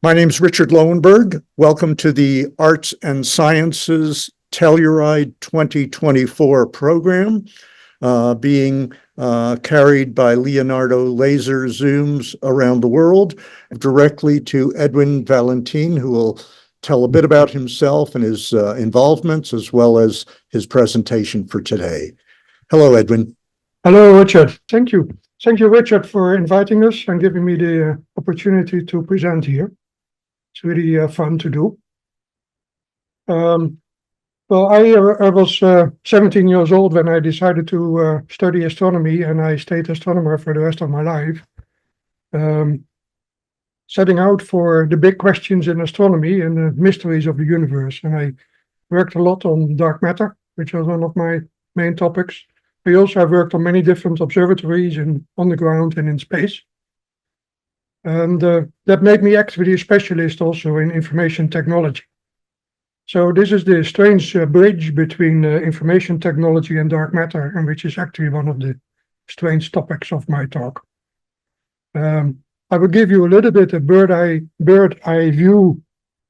My name is Richard Lowenberg. Welcome to the Arts and Sciences Telluride 2024 program, being carried by Leonardo laser zooms around the world, directly to Edwin Valentijn, who will tell a bit about himself and his involvements, as well as his presentation for today. Hello, Edwin. Hello, Richard. Thank you. Thank you, Richard, for inviting us and giving me the opportunity to present here. It's really fun to do. Well, I was 17 years old when I decided to study astronomy, and I stayed astronomer for the rest of my life, setting out for the big questions in astronomy and the mysteries of the universe. And I worked a lot on dark matter, which was one of my main topics. I also have worked on many different observatories and on the ground and in space. And that made me actually a specialist also in information technology. So this is the strange bridge between information technology and dark matter, and which is actually one of the strange topics of my talk. I will give you a little bit a bird eye view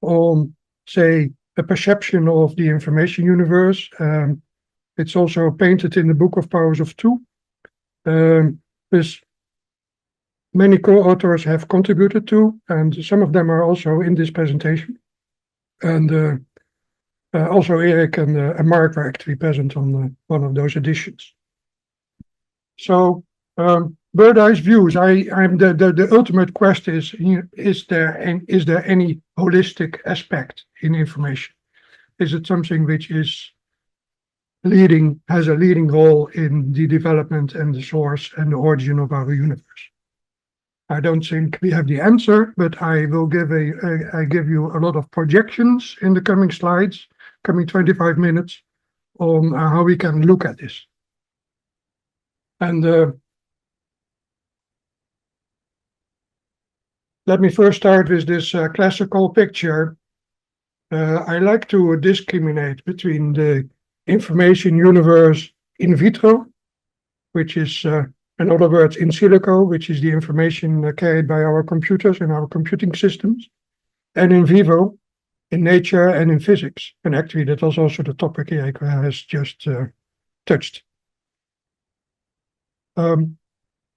on, say, a perception of the information universe. It's also painted in the Book of Powers of Two. There's many co-authors have contributed to, and some of them are also in this presentation. And also Eric and Mark were actually present on one of those editions. So bird eye views. I'm the ultimate quest is there any holistic aspect in information? Is it something which is has a leading role in the development and the source and the origin of our universe? I don't think we have the answer, but I will give you a lot of projections in the coming slides, coming 25 minutes, on how we can look at this. And let me first start with this classical picture. I like to discriminate between the information universe in vitro, which is, in other words, in silico, which is the information carried by our computers and our computing systems, and in vivo, in nature and in physics. And actually, that was also the topic Eric has just touched.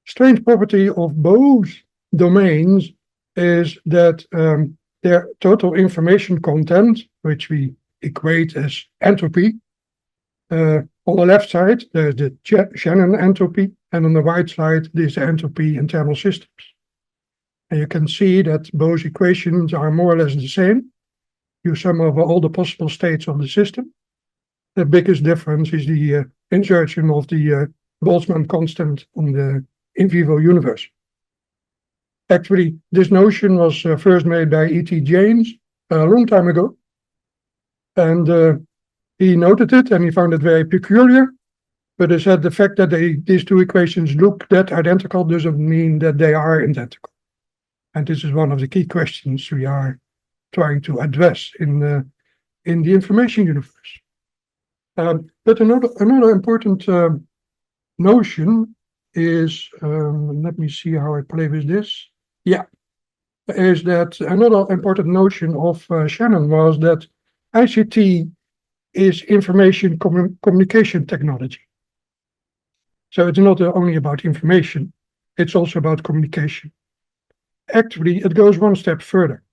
Strange property of both domains is that their total information content, which we equate as entropy, on the left side, there's the Shannon entropy, and on the right side, there's the entropy in thermal systems. And you can see that both equations are more or less the same. You sum over all the possible states of the system. The biggest difference is the insertion of the Boltzmann constant on the in vivo universe. Actually, this notion was first made by E.T. James a long time ago. And he noted it and he found it very peculiar. But he said the fact that these two equations look that identical doesn't mean that they are identical. And this is one of the key questions we are trying to address in the information universe. But another important notion is, let me see how I play with this. Yeah, is that another important notion of Shannon was that ICT is information communication technology. So it's not only about information, it's also about communication. Actually, it goes one step further.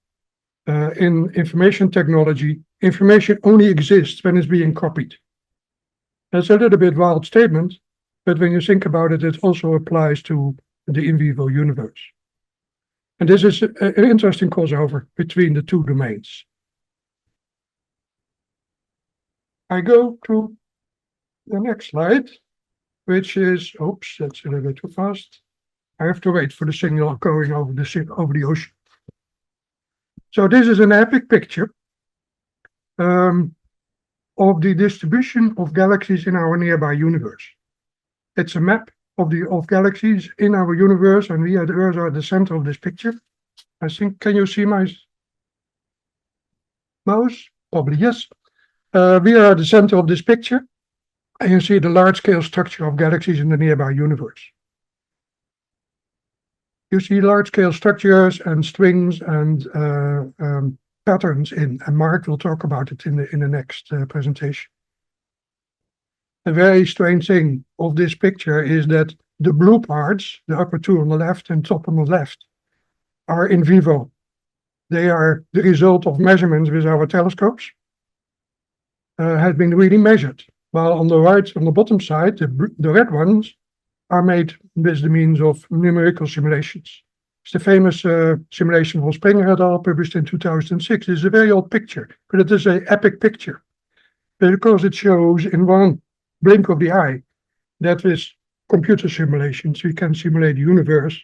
In information technology, information only exists when it's being copied. That's a little bit wild statement, but when you think about it, it also applies to the in vivo universe. And this is an interesting crossover between the two domains. I go to the next slide, which is, oops, that's a little bit too fast. I have to wait for the signal going over the ocean. So this is an epic picture of the distribution of galaxies in our nearby universe. It's a map of galaxies in our universe, and we at Earth are at the center of this picture. I think, can you see my mouse? Probably yes. We are at the center of this picture, and you see the large-scale structure of galaxies in the nearby universe. you see large-scale structures and strings and patterns in, and Mark will talk about it in the next presentation. A very strange thing of this picture is that the blue parts, the upper two on the left and top on the left, are in vivo. They are the result of measurements with our telescopes, had been really measured. While on the right, on the bottom side, the red ones are made with the means of numerical simulations. It's the famous simulation von Springer et al. Published in 2006. It's a very old picture, but it is an epic picture because it shows in one blink of the eye that with computer simulations we can simulate the universe.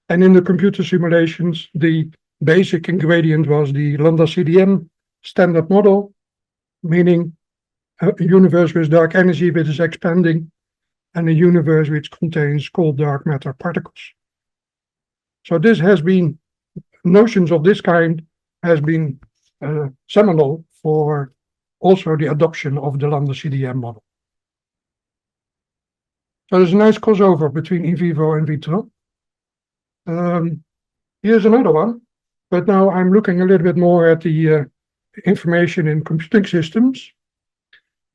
And in the computer simulations, the basic ingredient was the lambda CDM standard model, meaning a universe with dark energy which is expanding, and a universe which contains cold dark matter particles. So this has been, notions of this kind has been seminal for also the adoption of the lambda CDM model. So there's a nice crossover between in vivo and vitro. Here's another one, but now I'm looking a little bit more at the information in computing systems.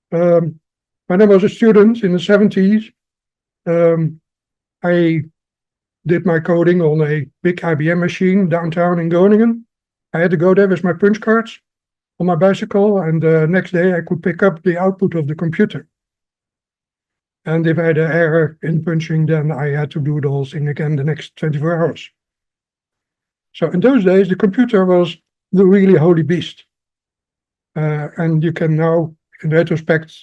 When I was a student in the 70s, I did my coding on a big IBM machine downtown in Groningen. I had to go there with my punch cards on my bicycle, and the next day I could pick up the output of the computer. And if I had an error in punching, then I had to do the whole thing again the next 24 hours. So in those days, the computer was the really holy beast. And you can now, in retrospect,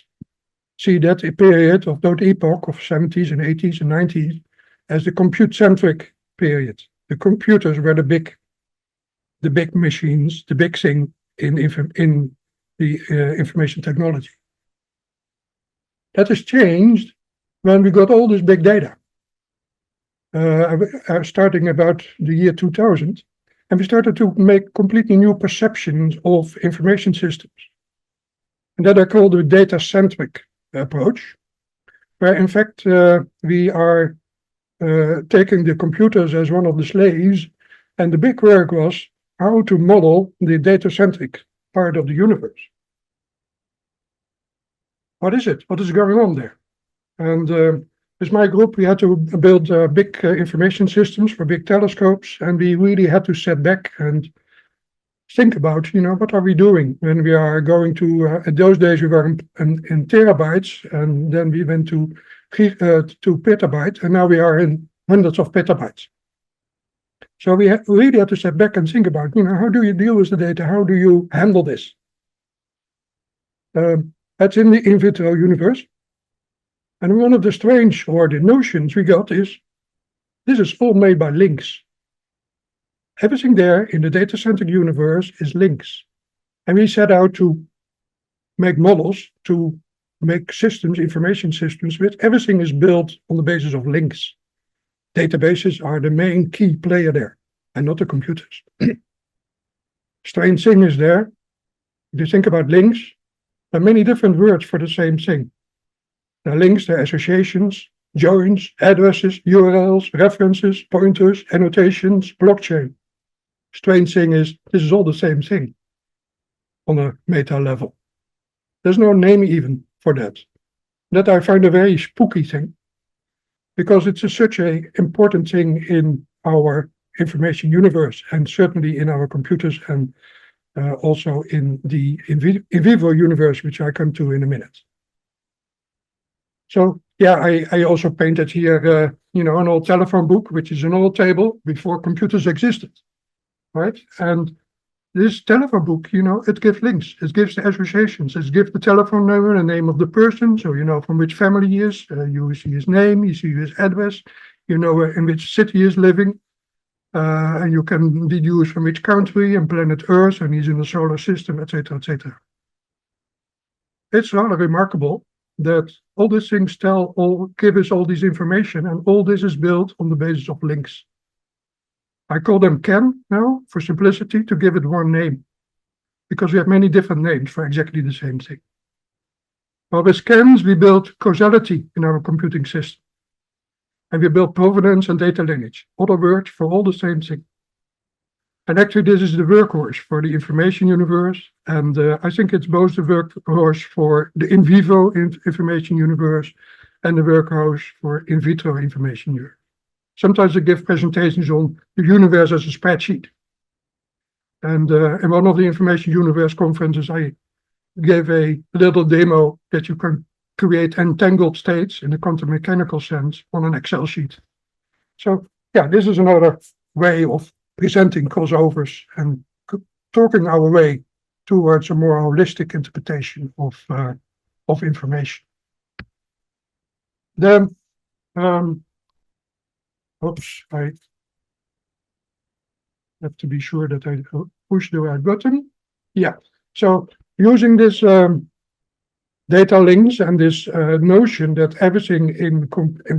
see that a period of that epoch of 70s and 80s and 90s as the compute-centric period. The computers were the big machines, the big thing in the information technology. That has changed when we got all this big data, starting about the year 2000, and we started to make completely new perceptions of information systems. And that I call the data-centric approach, where in fact we are taking the computers as one of the slaves, and the big work was how to model the data-centric part of the universe. What is it? What is going on there? And with my group, we had to build big information systems for big telescopes, and we really had to set back and think about, what are we doing when we are going to, at those days we were in terabytes, and then we went to petabytes, and now we are in hundreds of petabytes. So we really had to step back and think about, how do you deal with the data? How do you handle this? That's in the in vitro universe. And one of the strange or the notions we got is, this is all made by links. Everything there in the data-centric universe is links. And we set out to make models, to make systems, information systems, which everything is built on the basis of links. Databases are the main key player there, and not the computers. Strange thing is there, if you think about links, there are many different words for the same thing. There are links, there are associations, joins, addresses, URLs, references, pointers, annotations, blockchain. Strange thing is, this is all the same thing on a meta level. There's no name even for that. That I find a very spooky thing, because it's such an important thing in our information universe, and certainly in our computers, and also in the in vivo universe, which I come to in a minute. So yeah, I also painted here, an old telephone book, which is an old table before computers existed, right? And this telephone book, it gives links, it gives the associations, it gives the telephone number, the name of the person, so you know from which family he is, you see his name, you see his address, you know in which city he is living, and you can deduce from which country and planet Earth, and he's in the solar system, etc., etc. It's rather remarkable that all these things give us all this information, and all this is built on the basis of links. I call them CAN now, for simplicity, to give it one name, because we have many different names for exactly the same thing. But with CANs, we build causality in our computing system. And we build provenance and data lineage, other words for all the same thing. And actually, this is the workhorse for the information universe. And I think it's both the workhorse for the in vivo information universe and the workhorse for in vitro information universe. Sometimes I give presentations on the universe as a spreadsheet. And in one of the information universe conferences, I gave a little demo that you can create entangled states in a quantum mechanical sense on an Excel sheet. So yeah, this is another way of presenting crossovers and talking our way towards a more holistic interpretation of information. Then, oops, I have to be sure that I push the right button. Yeah, so using this data links and this notion that everything in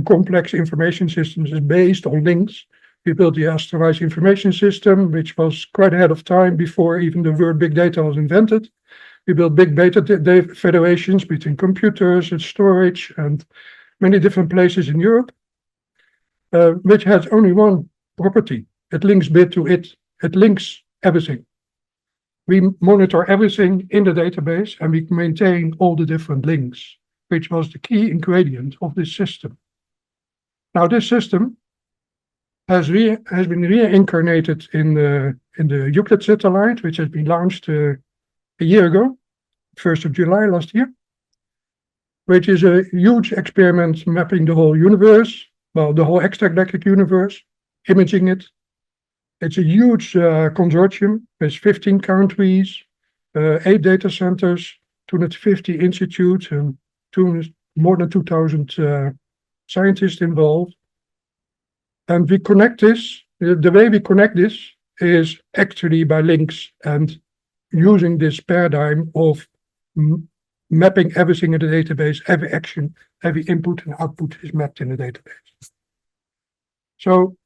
complex information systems is based on links. We built the Asteroids information system, which was quite ahead of time before even the word big data was invented. We built big data federations between computers and storage and many different places in Europe, which has only one property. It links bit to it. It links everything. We monitor everything in the database and we maintain all the different links, which was the key ingredient of this system. Now, this system has been reincarnated in the Euclid satellite, which has been launched a year ago, 1st of July last year, which is a huge experiment mapping the whole universe, well, the whole extragalactic universe, imaging it. It's a huge consortium with 15 countries, 8 data centers, 250 institutes, and more than 2,000 scientists involved. And we connect this, the way we connect this is actually by links and using this paradigm of mapping everything in the database, every action, every input and output is mapped in the database. So,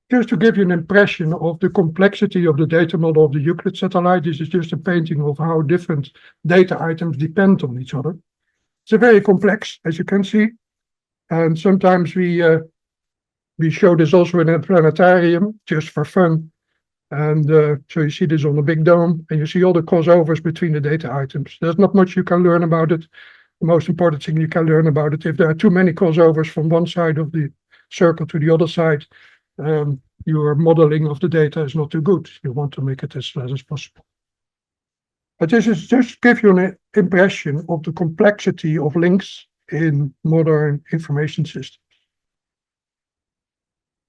just to give you an impression of the complexity of the data model of the Euclid satellite, this is just a painting of how different data items depend on each other. It's very complex, as you can see. And sometimes we show this also in a planetarium, just for fun. And so you see this on a big dome, and you see all the crossovers between the data items. There's not much you can learn about it. The most important thing you can learn about it, if there are too many crossovers from one side of the circle to the other side, your modeling of the data is not too good. You want to make it as flat as possible. But this is just to give you an impression of the complexity of links in modern information systems.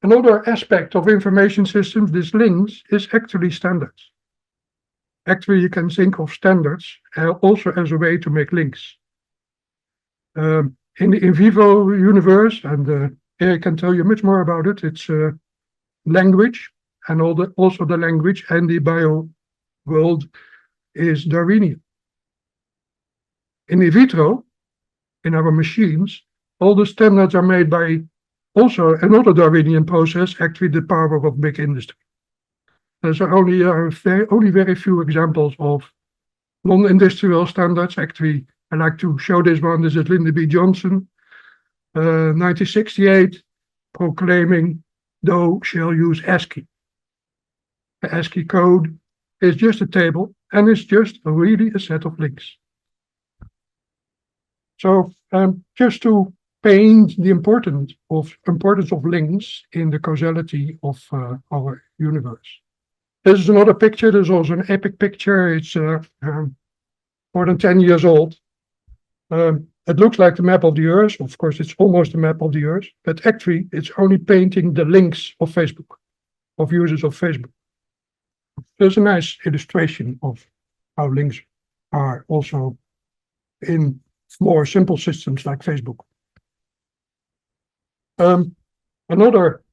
Another aspect of information systems, these links, is actually standards. Actually, you can think of standards also as a way to make links. In the in vivo universe, and Eric can tell you much more about it, it's language, and also the language and the bio world is Darwinian. In vitro, in our machines, all the standards are made by also another Darwinian process, actually the power of big industry. There's only very few examples of non-industrial standards. Actually, I like to show this one. This is Lyndon B. Johnson, 1968, proclaiming thou shall use ASCII. The ASCII code is just a table, and it's just really a set of links. So just to paint the importance of links in the causality of our universe. This is another picture. There's also an epic picture. It's more than 10 years old. It looks like the map of the Earth. Of course, it's almost a map of the Earth, but actually it's only painting the links of Facebook, of users of Facebook. There's a nice illustration of how links are also in more simple systems like Facebook. Another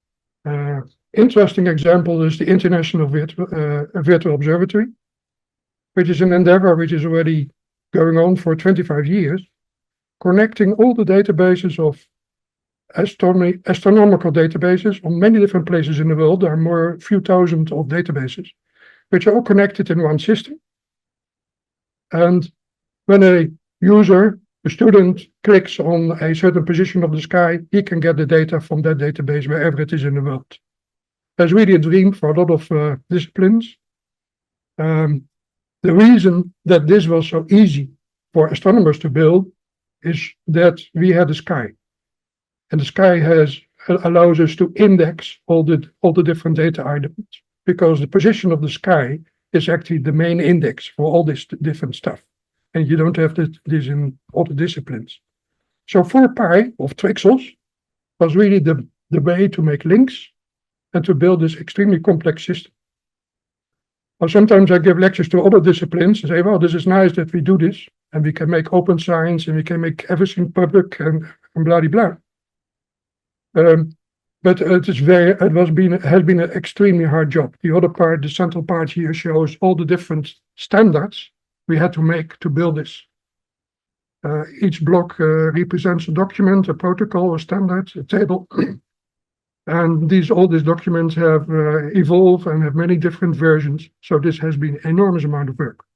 interesting example is the International Virtual Observatory, which is an endeavor which is already going on for 25 years, connecting all the databases of astronomical databases on many different places in the world. There are a few thousand of databases, which are all connected in one system. And when a user the student clicks on a certain position of the sky, he can get the data from that database wherever it is in the world. That's really a dream for a lot of disciplines. The reason that this was so easy for astronomers to build is that we had the sky. And the sky allows us to index all the different data items, because the position of the sky is actually the main index for all this different stuff. And you don't have this in all the disciplines. So 4π of Trixels was really the way to make links and to build this extremely complex system. Well, sometimes I give lectures to other disciplines and say, well, this is nice that we do this, and we can make open science, and we can make everything public, and blah, blah, blah. But it has been an extremely hard job. The other part, the central part here, shows all the different standards we had to make to build this. Each block represents a document, a protocol, a standard, a table. And all these documents have evolved and have many different versions. So this has been an enormous amount of work.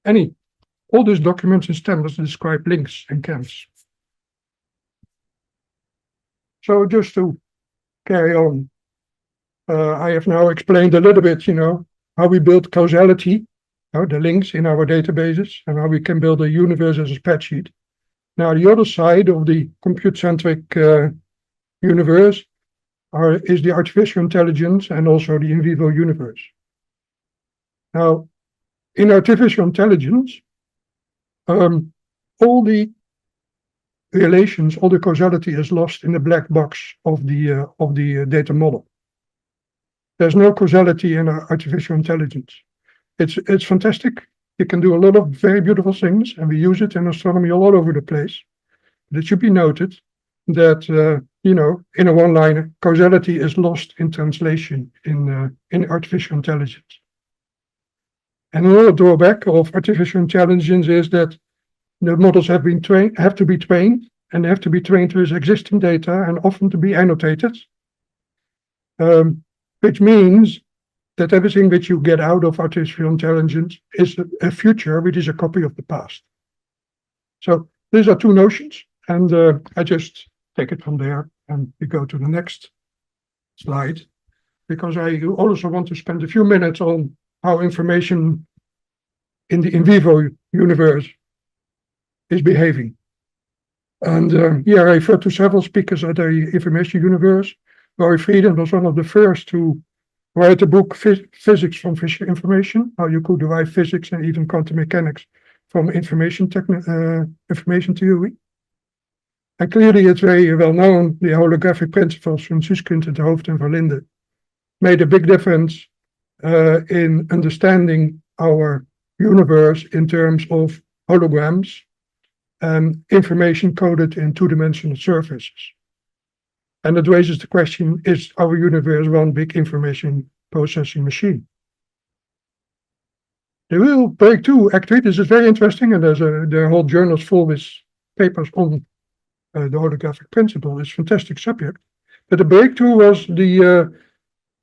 All these documents and standards describe links and camps. So just to carry on, I have now explained a little bit, how we build causality, the links in our databases, and how we can build a universe as a spreadsheet. Now, the other side of the compute-centric universe is the artificial intelligence and also the in vivo universe. Now, in artificial intelligence, all the relations, all the causality is lost in the black box of the data model. There's no causality in artificial intelligence. It's fantastic. You can do a lot of very beautiful things, and we use it in astronomy all over the place. But it should be noted that in a one-liner, causality is lost in translation in artificial intelligence. And another drawback of artificial intelligence is that the models have to be trained, and they have to be trained with existing data and often to be annotated, which means that everything that you get out of artificial intelligence is a future which is a copy of the past. So these are two notions, and I just take it from there, and we go to the next slide, because I also want to spend a few minutes on how information in the in vivo universe is behaving. And I refer to several speakers at the information universe. Laurie Frieden was one of the first to write a book, Physics from Information, how you could derive physics and even quantum mechanics from information theory. And clearly it's very well known, the holographic principles from Susskind, de Hoofd and Verlinde made a big difference in understanding our universe in terms of holograms and information coded in two-dimensional surfaces. And it raises the question, is our universe one big information processing machine? The real breakthrough, actually, this is very interesting, and the whole journal's full with papers on the holographic principle. It's a fantastic subject. But the breakthrough was the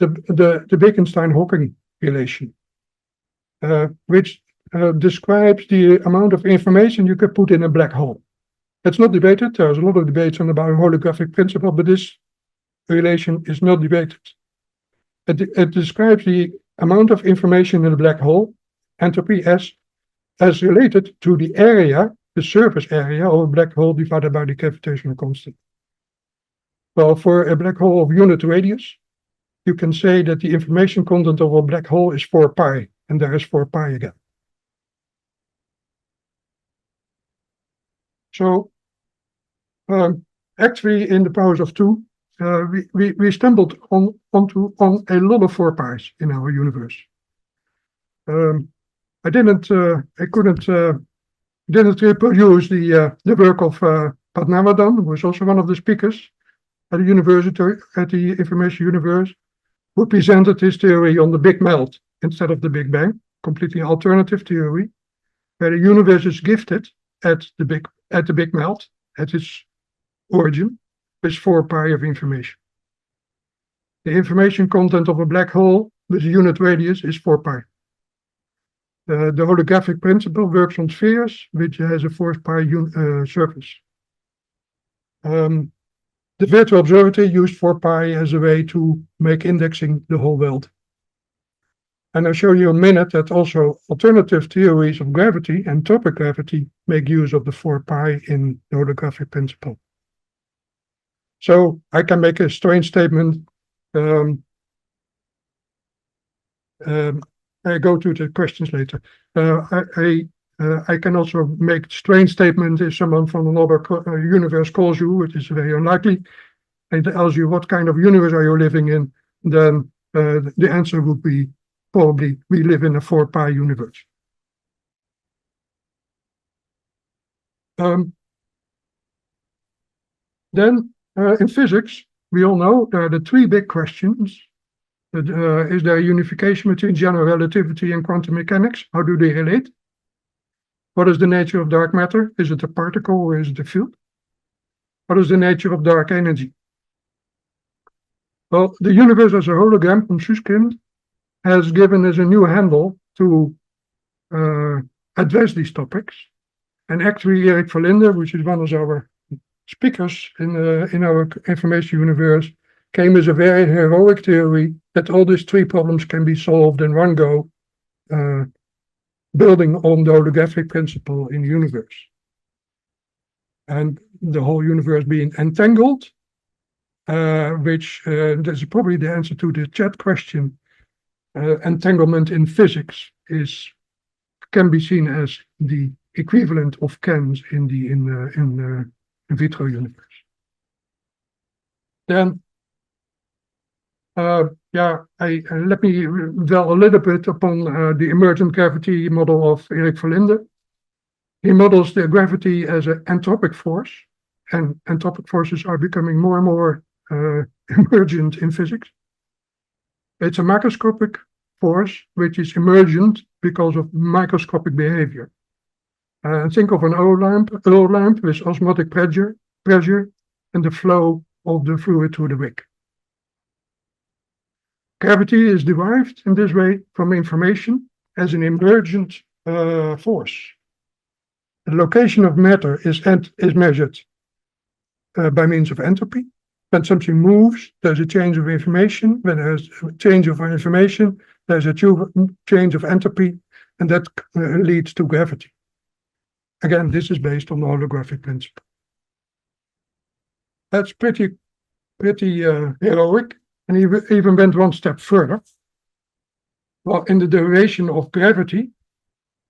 Bekenstein-Hawking relation, which describes the amount of information you could put in a black hole. It's not debated. There's a lot of debates on about holographic principle, but this relation is not debated. It describes the amount of information in a black hole, entropy, as related to the area, the surface area of a black hole divided by the gravitational constant. Well, for a black hole of unit radius, you can say that the information content of a black hole is 4π, and there is 4π again. So, actually, in the powers of two, we stumbled on a lot of 4πs in our universe. I couldn't reproduce the work of Padmanabhan, who was also one of the speakers at the university, at the information universe, who presented his theory on the Big Melt instead of the Big Bang, completely alternative theory, where the universe is gifted at the Big Melt, at its origin, with 4π of information. The information content of a black hole with a unit radius is 4π. The holographic principle works on spheres, which has a 4-pi surface. The virtual observatory used 4-pi as a way to make indexing the whole world. And I'll show you in a minute that also alternative theories of gravity and topic gravity make use of the 4-pi in the holographic principle. So I can make a strange statement. I go to the questions later. I can also make strange statements if someone from another universe calls you, which is very unlikely, and tells you what kind of universe are you living in, then the answer would be probably we live in a 4-pi universe. Then in physics, we all know there are the 3 big questions. Is there a unification between general relativity and quantum mechanics? How do they relate? What is the nature of dark matter? Is it a particle or is it a field? What is the nature of dark energy? Well, the universe as a hologram from Susskind has given us a new handle to address these topics. And actually, Erik Verlinde, which is one of our speakers in our information universe, came as a very heroic theory that all these 3 problems can be solved in one go, building on the holographic principle in the universe. And the whole universe being entangled, which is probably the answer to the chat question. Entanglement in physics can be seen as the equivalent of KENS in the in vitro universe. Then let me dwell a little bit upon the emergent gravity model of Erik Verlinde. He models the gravity as an entropic force, and entropic forces are becoming more and more emergent in physics. It's a macroscopic force which is emergent because of microscopic behavior. Think of an oil lamp with osmotic pressure and the flow of the fluid through the wick. Gravity is derived in this way from information as an emergent force. The location of matter is measured by means of entropy. When something moves, there's a change of information. When there's a change of information, there's a change of entropy, and that leads to gravity. Again, this is based on the holographic principle. That's pretty heroic, and he even went one step further. Well, in the derivation of gravity,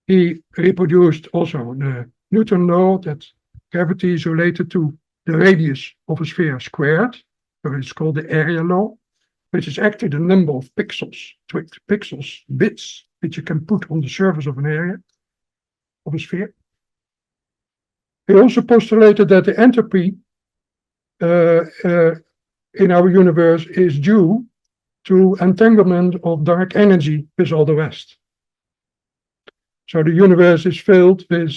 he reproduced also the Newton law that gravity is related to the radius of a sphere squared, so it's called the area law, which is actually the number of pixels, bits, that you can put on the surface of an area of a sphere. He also postulated that the entropy in our universe is due to entanglement of dark energy with all the rest. So the universe is filled with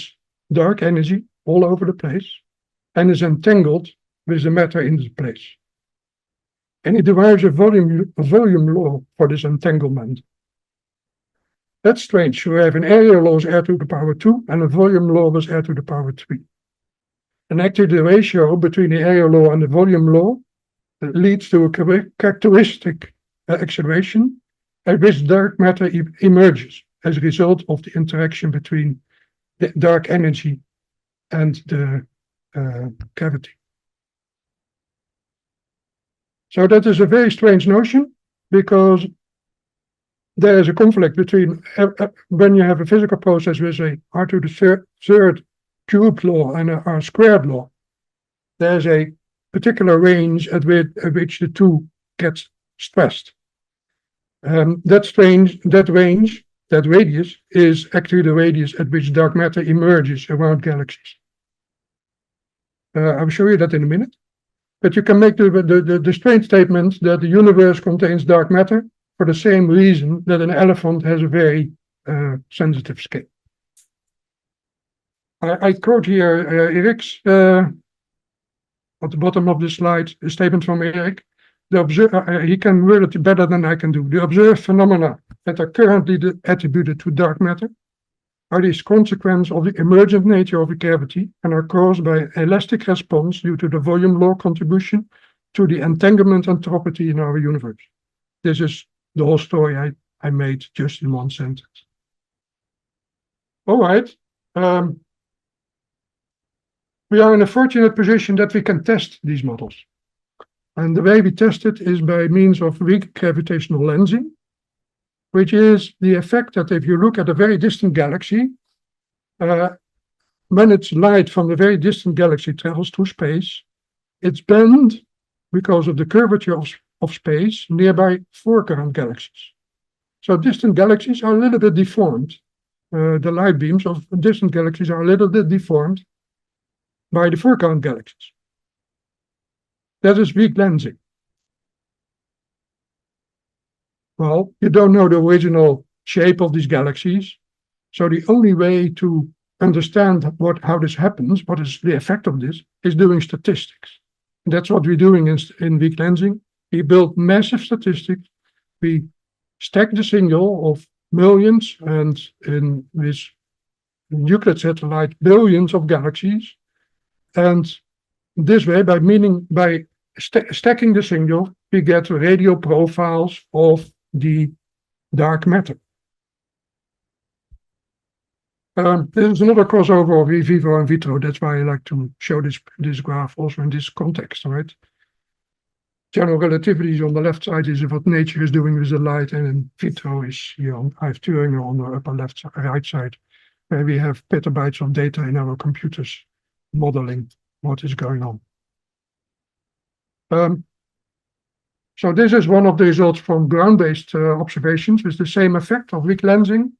dark energy all over the place and is entangled with the matter in this place. And he derives a volume law for this entanglement. That's strange. You have an area law is r to the power 2 and a volume law is r to the power 3. And actually the ratio between the area law and the volume law leads to a characteristic acceleration at which dark matter emerges as a result of the interaction between the dark energy and the cavity. So that is a very strange notion, because there is a conflict between when you have a physical process with a r to the third cubed law and a r squared law, there's a particular range at which the two gets stressed. That radius is actually the radius at which dark matter emerges around galaxies. I'll show you that in a minute. But you can make the strange statement that the universe contains dark matter for the same reason that an elephant has a very sensitive skin. I quote here Erik's, at the bottom of the slide, a statement from Erik. He can word it better than I can do. The observed phenomena that are currently attributed to dark matter are these consequences of the emergent nature of a cavity and are caused by elastic response due to the volume law contribution to the entanglement entropy in our universe. This is the whole story I made just in one sentence. All right. We are in a fortunate position that we can test these models. And the way we test it is by means of weak gravitational lensing, which is the effect that if you look at a very distant galaxy, when its light from the very distant galaxy travels through space, it's bent because of the curvature of space nearby forecurrent galaxies. So distant galaxies are a little bit deformed. The light beams of distant galaxies are a little bit deformed by the forecurrent galaxies. That is weak lensing. Well, you don't know the original shape of these galaxies. So the only way to understand how this happens, what is the effect of this, is doing statistics. And that's what we're doing in weak lensing. We build massive statistics. We stack the signal of millions and in this Euclid satellite, billions of galaxies. And this way, by stacking the signal, we get radio profiles of the dark matter. This is another crossover of in vivo and vitro. That's why I like to show this graph also in this context, right? General relativity is on the left side is what nature is doing with the light, and in vitro is here I have Turing on the upper right side, where we have petabytes of data in our computers modeling what is going on. So this is one of the results from ground-based observations with the same effect of weak lensing.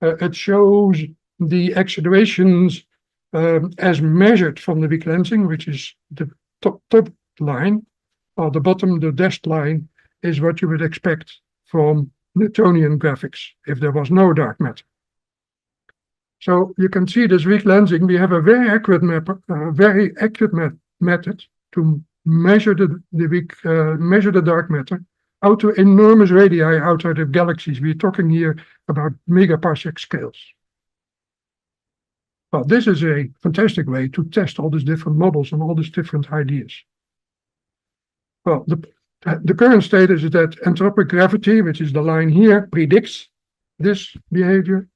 It shows the accelerations as measured from the weak lensing, which is the top line. Or the bottom, the dashed line, is what you would expect from Newtonian graphics if there was no dark matter. So you can see this weak lensing. We have a very accurate method to measure measure the dark matter out to enormous radii outside of galaxies. We're talking here about megaparsec scales. Well, this is a fantastic way to test all these different models and all these different ideas. Well, the current status is that entropic gravity, which is the line here, predicts this behavior.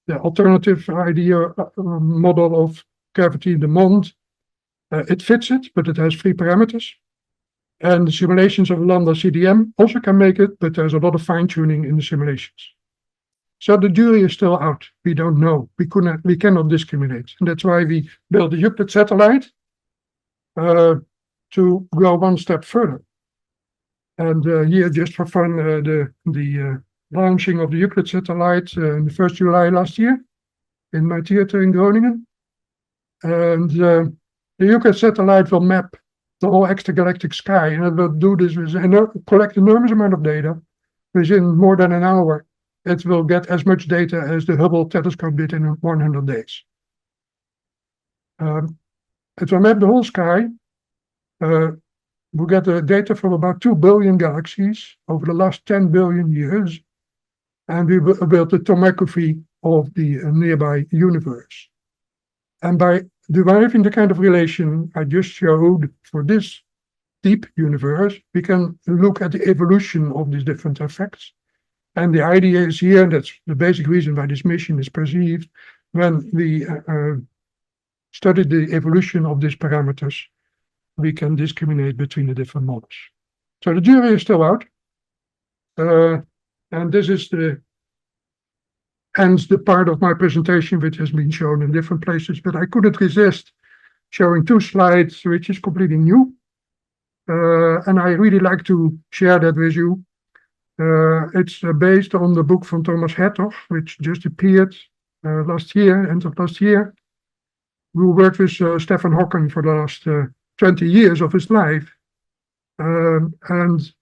The alternative idea model of gravity, the MOND, it fits it, but it has 3 parameters. And the simulations of lambda CDM also can make it, but there's a lot of fine-tuning in the simulations. So the jury is still out. We don't know. We cannot discriminate. And that's why we built the Euclid satellite to go one step further. And here, just for fun, the launching of the Euclid satellite in the 1st July last year in my theater in Groningen. And the Euclid satellite will map the whole extragalactic sky, and it will do this with collect enormous amount of data. Within more than an hour, it will get as much data as the Hubble telescope did in 100 days. It will map the whole sky. We get the data from about 2 billion galaxies over the last 10 billion years, and we built the tomography of the nearby universe. And by deriving the kind of relation I just showed for this deep universe, we can look at the evolution of these different effects. And the idea is here, and that's the basic reason why this mission is perceived, when we study the evolution of these parameters, we can discriminate between the different models. So the jury is still out. And this is ends the part of my presentation, which has been shown in different places, but I couldn't resist showing 2 slides, which is completely new. And I really like to share that with you. It's based on the book from Thomas Hertog, which just appeared last year, end of last year. We worked with Stephen Hawking for the last 20 years of his life, and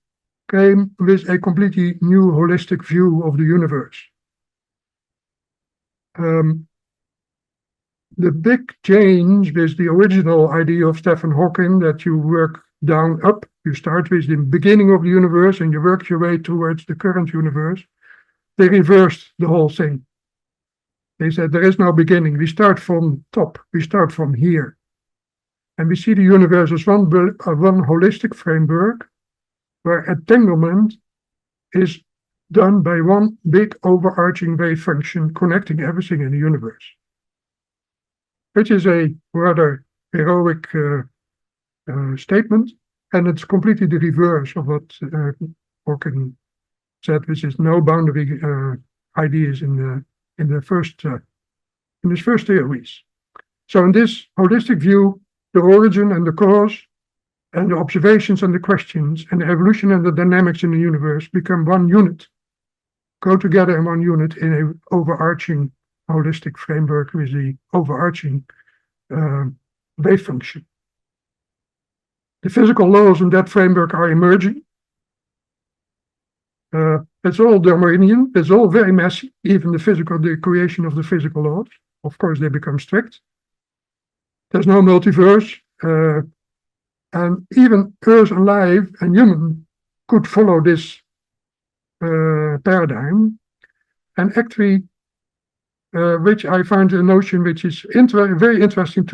came with a completely new holistic view of the universe. The big change with the original idea of Stephen Hawking, that you work down up, you start with the beginning of the universe and you work your way towards the current universe, they reversed the whole thing. They said there is no beginning. We start from top. We start from here. And we see the universe as one holistic framework where entanglement is done by one big overarching wave function connecting everything in the universe, which is a rather heroic statement, and it's completely the reverse of what Hawking said, which is no boundary ideas in his first theories. So in this holistic view, the origin and the cause and the observations and the questions and the evolution and the dynamics in the universe become one unit, go together in one unit in an overarching holistic framework with the overarching wave function. The physical laws in that framework are emerging. It's all Darwinian, it's all very messy, even the creation of the physical laws. Of course, they become strict. There's no multiverse, and even Earth and life and human could follow this paradigm. And actually, which I find a notion which is very interesting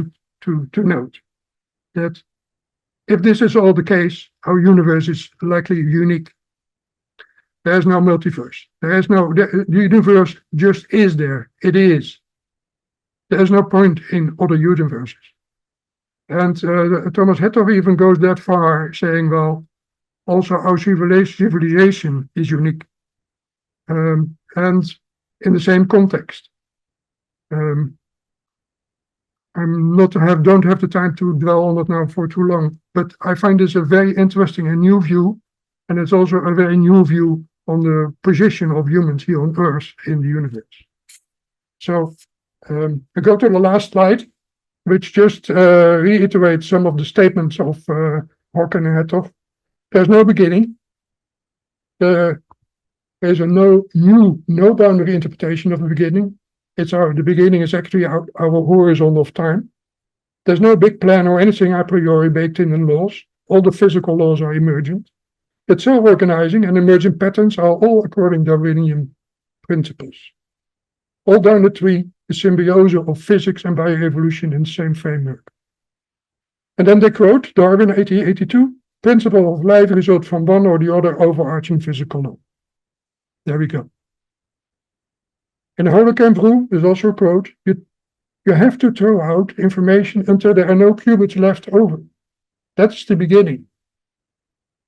to note, that if this is all the case, our universe is likely unique. There is no multiverse. The universe just is there. It is. There is no point in other universes. And Thomas Hitler even goes that far, saying, well, also our civilization is unique. And in the same context. Don't have the time to dwell on it now for too long, but I find this a very interesting and new view, and it's also a very new view on the position of humans here on Earth in the universe. So I go to the last slide, which just reiterates some of the statements of Hawking and Hattoff. There's no beginning. There's no boundary interpretation of the beginning. The beginning is actually our horizon of time. There's no big plan or anything a priori baked in laws. All the physical laws are emergent. But self-organizing and emergent patterns are all according to Darwinian principles. All down the tree, the symbiosis of physics and bioevolution in the same framework. And then they quote Darwin 1882, principle of life result from one or the other overarching physical law. There we go. In the Holocamp rule, there's also a quote, you have to throw out information until there are no qubits left over. That's the beginning.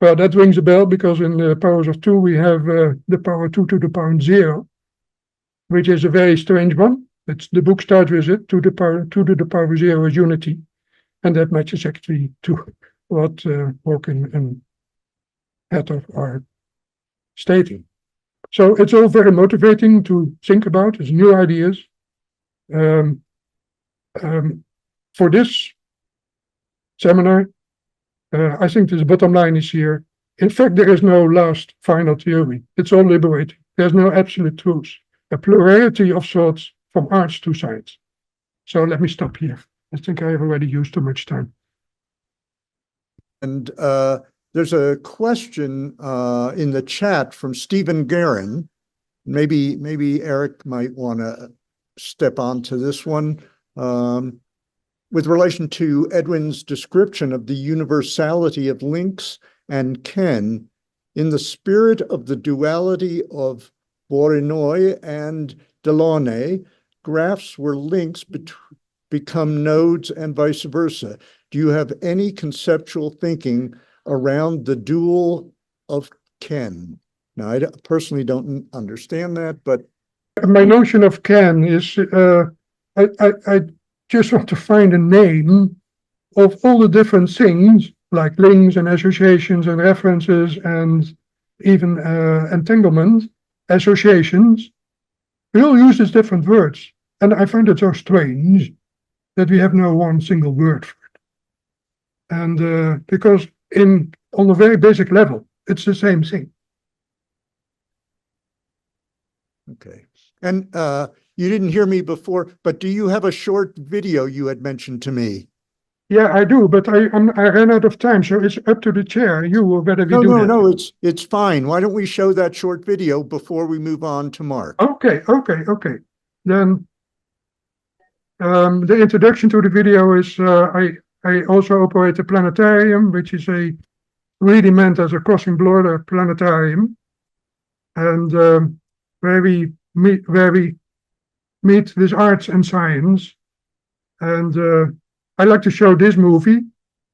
Well, that rings a bell because in the powers of 2 we have the power 2 to the power 0, which is a very strange one. The book starts with it, 2 to the power 0 is unity. And that matches actually to what Hawking and Hattoff are stating. So it's all very motivating to think about. It's new ideas. For this seminar, I think the bottom line is here. In fact, there is no last final theory. It's all liberating. There's no absolute truth. A plurality of thoughts from arts to science. So let me stop here. I think I have already used too much time. And there's a question in the chat from Stephen Guerin. Maybe Eric might want to step onto this one. With relation to Edwin's description of the universality of links and ken, in the spirit of the duality of Voronoi and Delaunay, graphs where links become nodes and vice versa. Do you have any conceptual thinking around the dual of ken? Now, I personally don't understand that, but my notion of ken is I just want to find a name of all the different things like links and associations and references and even entanglement associations. We all use these different words, and I find it so strange that we have no one single word for it. And because on a very basic level, it's the same thing. Okay. And you didn't hear me before, but do you have a short video you had mentioned to me? Yeah, I do, but I ran out of time, so it's up to the chair. You will better do that. No, it's fine. Why don't we show that short video before we move on to Mark? Okay. Then The introduction to the video is I also operate a planetarium, which is really meant as a crossing border planetarium, and where we meet with arts and science. And I like to show this movie,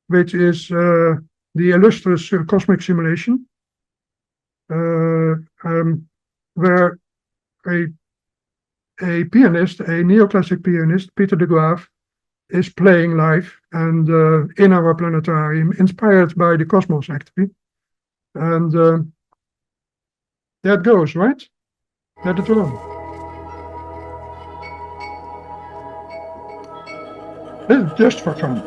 which is the illustrious Cosmic Simulation, where a pianist, a neoclassic pianist, Peter de Graaf, is playing live and in our planetarium, inspired by the cosmos, actually. And there it goes, right? Let it run. This is just for fun.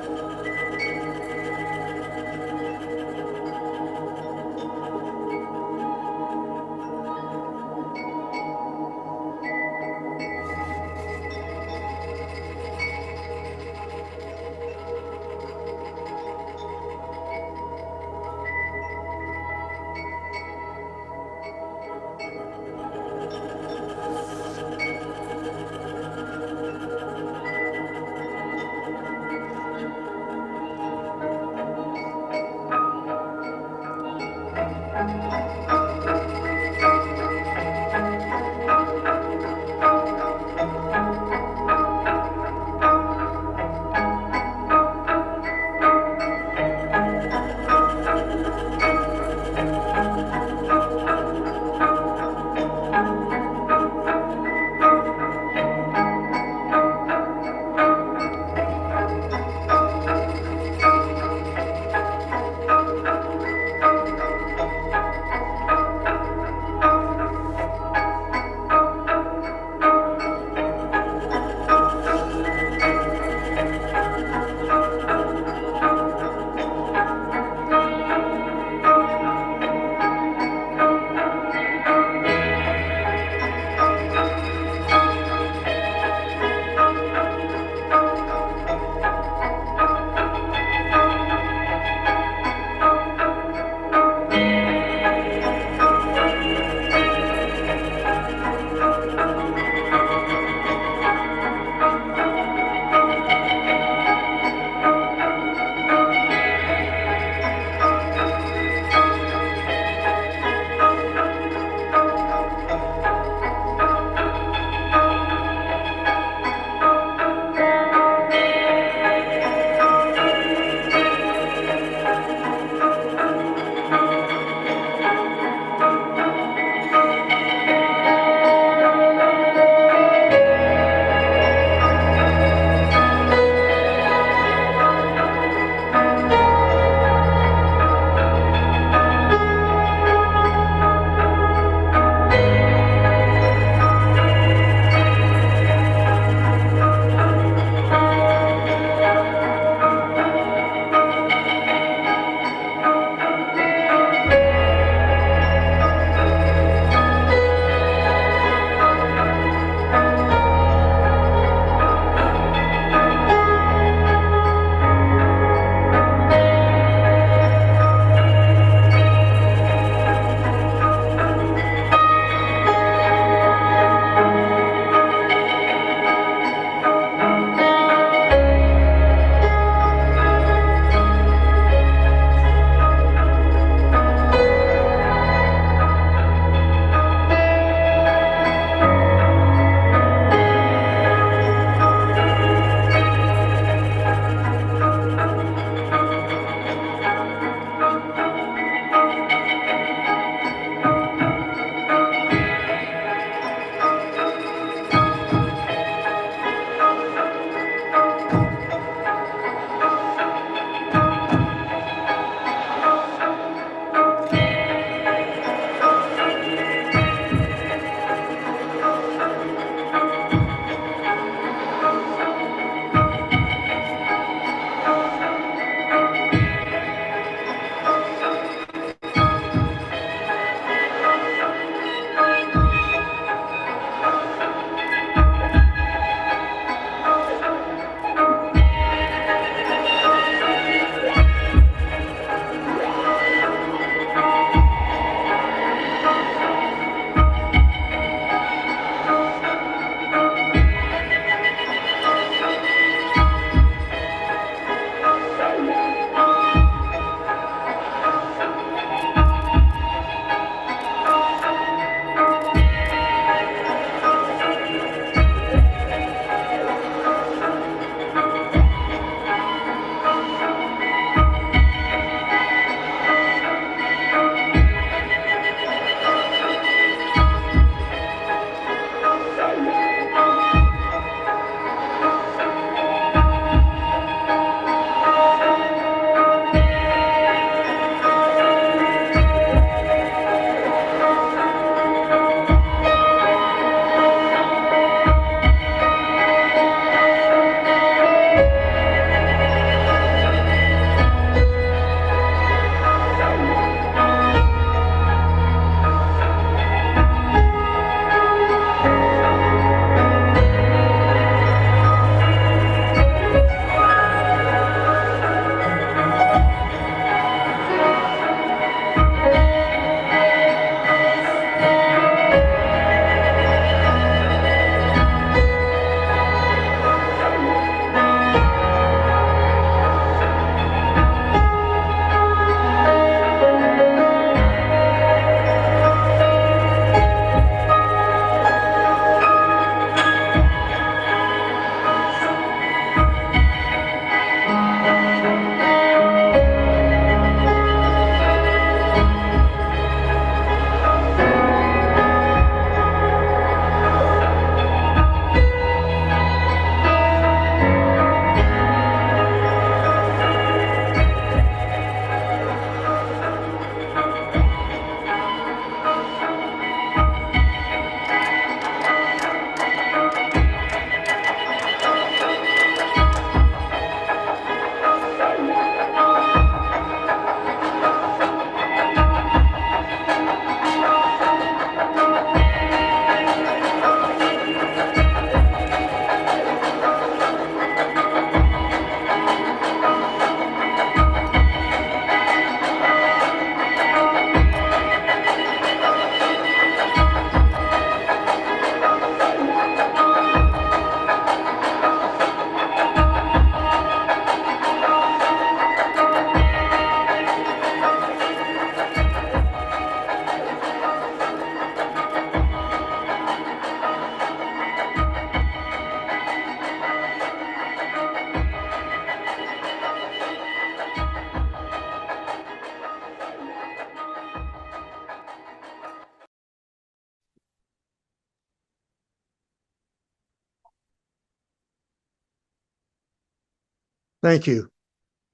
Thank you.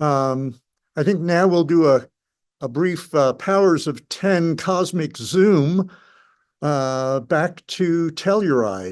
I think now we'll do a brief powers of 10 cosmic zoom back to Telluride.